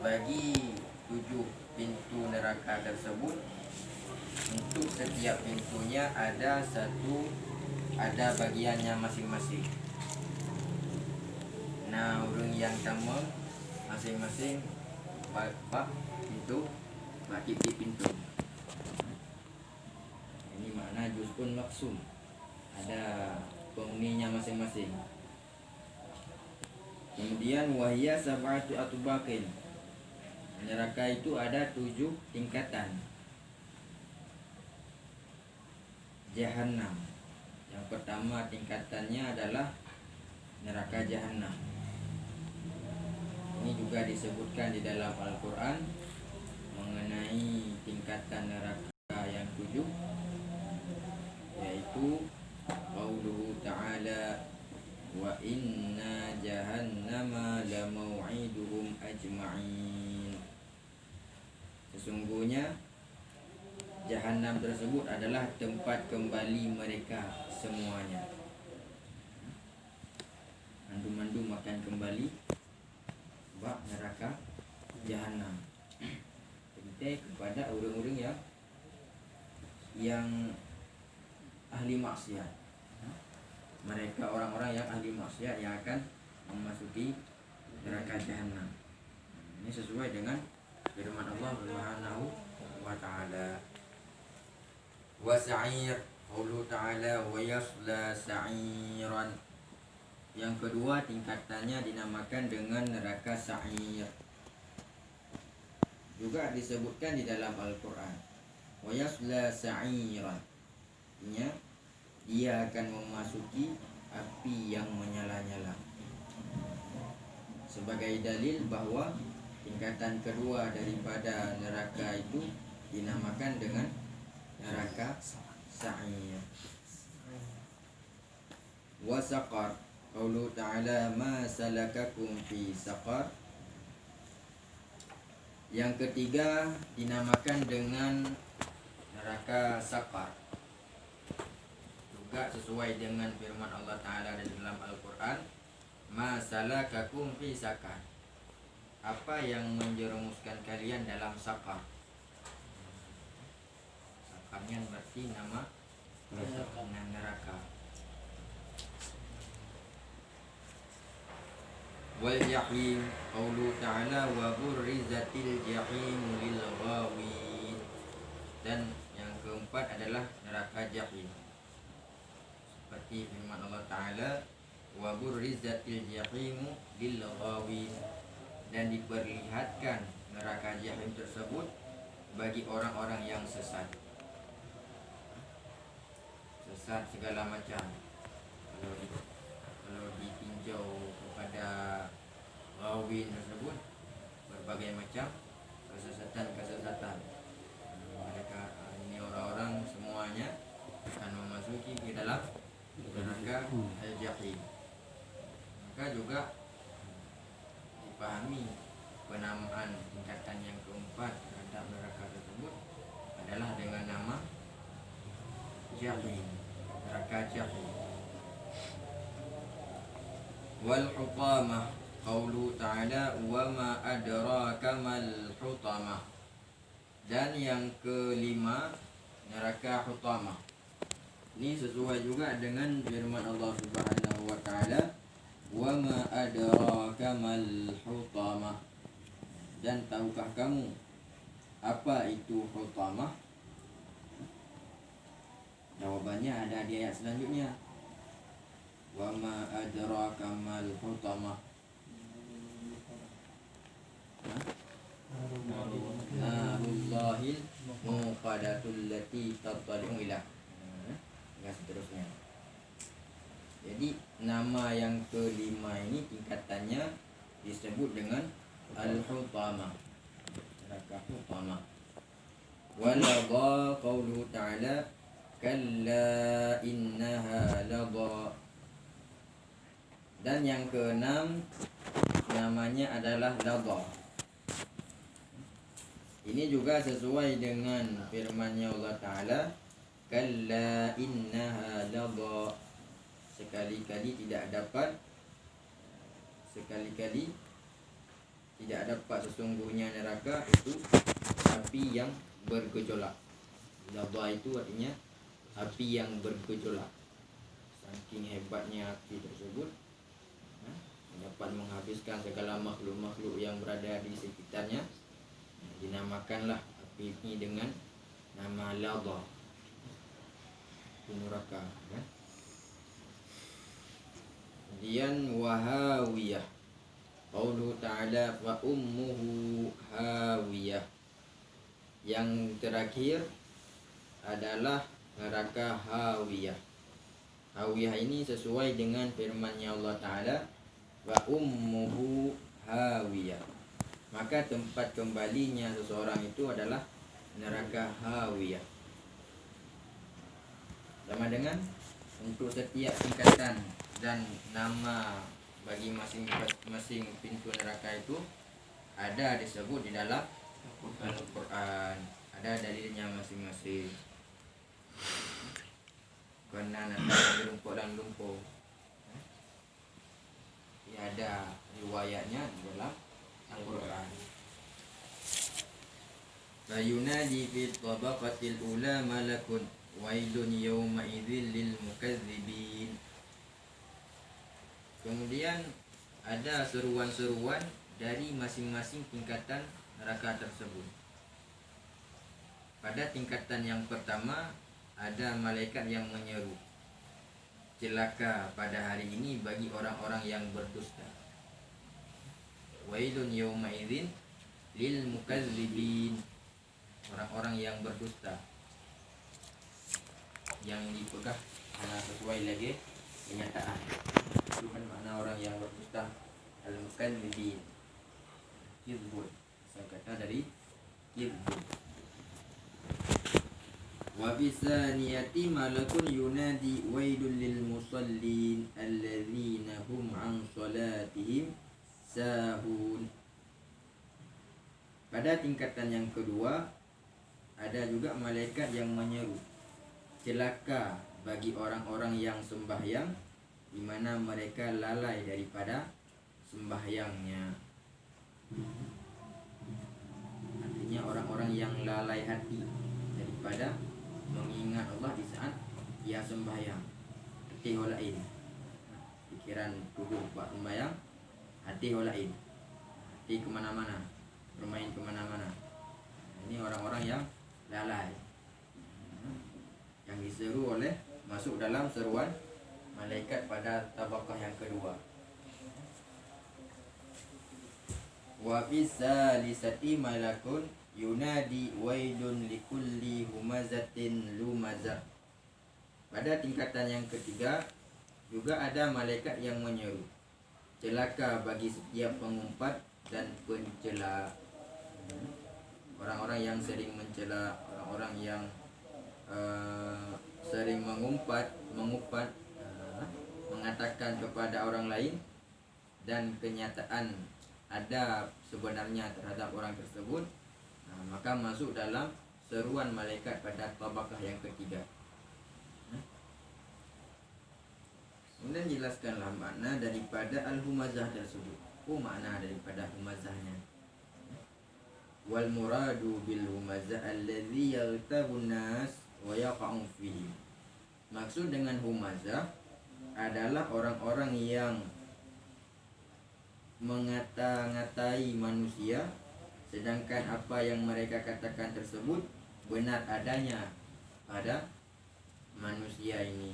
bagi 7 pintu neraka tersebut, untuk setiap pintunya ada bagiannya masing-masing. Nah, orang yang sama masing-masing bak pintu, baki pintu. Ini makna juz'un maksum, ada penghuninya masing-masing. Kemudian wahya sab'atu atbaqin, neraka itu ada 7 tingkatan. Jahannam, yang pertama tingkatannya adalah neraka Jahannam. Ini juga disebutkan di dalam Al-Quran mengenai tingkatan neraka yang 7, yaitu qauluhu ta'ala wa inna jahannama lamau'iduhum ajma'in. Sesungguhnya Jahannam tersebut adalah tempat kembali mereka semuanya. Mandu-mandu makan kembali bak neraka Jahannam. Kita kepada orang-orang yang ahli maksiat. Mereka orang-orang yang ahli maksiat yang akan memasuki neraka Jahannam. Ini sesuai dengan firman Allah Subhanahu wa ta'ala. Wa sa'ir, qauluhu ta'ala wa yasla sa'iran. Yang kedua tingkatannya dinamakan dengan neraka sa'ir. Juga disebutkan di dalam Al-Quran wa yasla sa'iran, artinya dia akan memasuki api yang menyala-nyala. Sebagai dalil bahwa tingkatan kedua daripada neraka itu dinamakan dengan neraka sa'ir. Wa saqar, qauluhu ta'ala ma salakakum fi saqar. Yang ketiga dinamakan dengan neraka saqar, juga sesuai dengan firman Allah Ta'ala di dalam Al-Quran, ma salakakum fi saqar, apa yang menjerumuskan kalian dalam saqar. Sakarnya berarti nama neraka. Wal jahim, qauluhu ta'ala wa burrizatil jahim lil ghawin. Dan yang keempat adalah neraka jahim, seperti firman Allah Ta'ala wa burrizatil jahim lil ghawin, dan diperlihatkan neraka jahim tersebut bagi orang-orang yang sesat segala macam. Kalau ditinjau kepada ghawin tersebut, berbagai macam kesesatan. Mereka ini orang-orang semuanya akan memasuki ke dalam neraka al-jahim. Maka juga dipahami penamaan tingkatan yang keempat terhadap neraka tersebut adalah dengan nama jahim, neraka jahim. Wal hutamah, qauluhu ta'ala wa ma adraka mal hutamah. Dan yang kelima neraka hutamah. Ini sesuai juga dengan firman Allah Subhanahu wa ta'ala wa ma adraka mal hutamah. Dan tahukah kamu apa itu hutamah? Jawabannya ada di ayat selanjutnya. Wa ma adraka mal hutamah. Narullahil muqadatul lati tattali'u ila. Dan seterusnya. Jadi nama yang kelima ini tingkatannya disebut dengan al-hutamah, neraka hutamah. Walagha, qauluhu ta'ala kalla innaha lagha. Dan yang keenam namanya adalah lagha. Ini juga sesuai dengan firman-Nya Allah Ta'ala, kalla innaha lagha. Sekali-kali tidak dapat sesungguhnya neraka itu api yang bergejolak. Laba itu artinya api yang bergejolak. Saking hebatnya api tersebut, dapat menghabiskan segala makhluk-makhluk yang berada di sekitarnya. Dinamakanlah api ini dengan nama laba, neraka. Kemudian wahawiyah, qauluhu ta'ala wa ummuhu hawiyah. Yang terakhir adalah neraka hawiyah. Hawiyah ini sesuai dengan firman-Nya Allah Ta'ala, wa ummuhu hawiyah. Maka tempat kembalinya seseorang itu adalah neraka hawiyah. Sama dengan untuk setiap tingkatan dan nama bagi masing-masing pintu neraka itu ada disebut di dalam Al-Quran, ada dalilnya masing-masing. Karena nanti lumpur dan lumpur, ya ada riwayatnya di dalam Al-Quran. Fayunadi fi tabaqatil ula malakun wailun yawma idzil lil mukadzibin. Kemudian ada seruan-seruan dari masing-masing tingkatan neraka tersebut. Pada tingkatan yang pertama ada malaikat yang menyeru, celaka pada hari ini bagi orang-orang yang berdusta. Wailun yawma idzin lil mukadzibin, orang-orang yang berdusta. Yang dipegang karena sesuai lagi kenyataan. Itu kan makna orang yang berdusta, al-mukadzibin. Kizbun, kata dari kizbun. Wa bisaniyati malakun yunadi wailul lil musallin alladzina hum an salatihim sahun. Pada tingkatan yang kedua ada juga malaikat yang menyeru, celaka bagi orang-orang yang sembahyang di mana mereka lalai daripada sembahyangnya. Artinya orang-orang yang lalai hati daripada mengingat Allah di saat ia sembahyang. Hati holain, pikiran duduk buat sembahyang, hati holain, hati kemana-mana, bermain kemana-mana. Ini orang-orang yang lalai, yang diseru oleh masuk dalam seruan malaikat pada tabaqah yang kedua. Wa fisalisati malakun yunadi wailun likulli humazatin lumazah. Pada tingkatan yang ketiga juga ada malaikat yang menyeru, celaka bagi setiap pengumpat dan pencela. Orang-orang yang sering mencela, orang-orang yang sering mengumpat, mengatakan kepada orang lain dan kenyataan ada sebenarnya terhadap orang tersebut, maka masuk dalam seruan malaikat pada tabaqah yang ketiga. Kemudian jelaskanlah makna daripada al-humazah tersebut. Makna daripada humazahnya. Wal muradu bil humazah alladhi yaghtabun nas wa yaqa'u fihi. Maksud dengan humazah adalah orang-orang yang mengata-ngatai manusia sedangkan apa yang mereka katakan tersebut benar adanya pada manusia ini.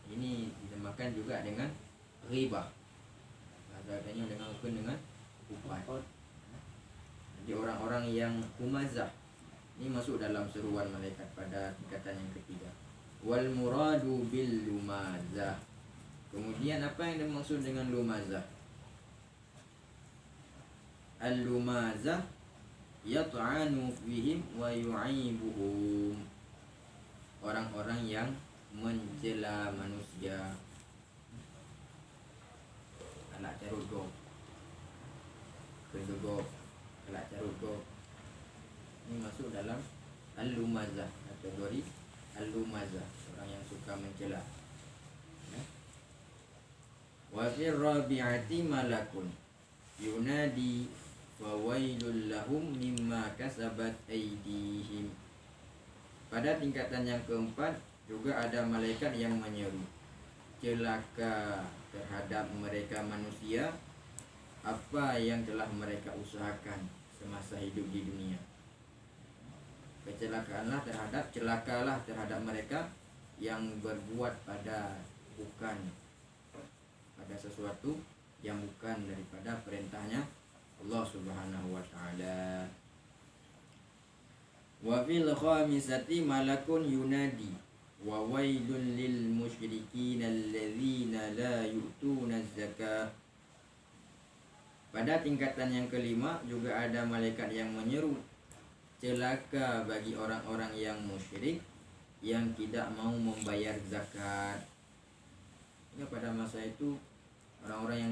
Ini dinamakan juga dengan ghibah. Bahasa adanya dengan upat. Jadi orang-orang yang humazah ini masuk dalam seruan malaikat pada tingkatan yang ketiga. Wal muradu bil lumazah. Kemudian apa yang dimaksud dengan lumazah? Al-lumazah yat'anu fihim wa yu'ibuhum. Orang-orang yang mencela manusia. Anak carut go, kedogok, anak carut go. Ini masuk dalam al-lumazah, kategori al-lumazah, orang yang suka mencela. Wa fi rabi'ati malakun. yunadi fawailul lahum mimma kasabat aydihim. Pada tingkatan yang keempat juga ada malaikat yang menyeru, celaka terhadap mereka manusia apa yang telah mereka usahakan semasa hidup di dunia. Celakalah terhadap mereka yang berbuat pada sesuatu yang bukan daripada perintahnya Allah Subhanahu wa taala. Wa fil khamisati malakun yunadi wa wailul lil musyrikin alladzina la yu'tuna zakah. Pada tingkatan yang kelima juga ada malaikat yang menyeru, celaka bagi orang-orang yang musyrik yang tidak mau membayar zakat. Ya, pada masa itu orang-orang yang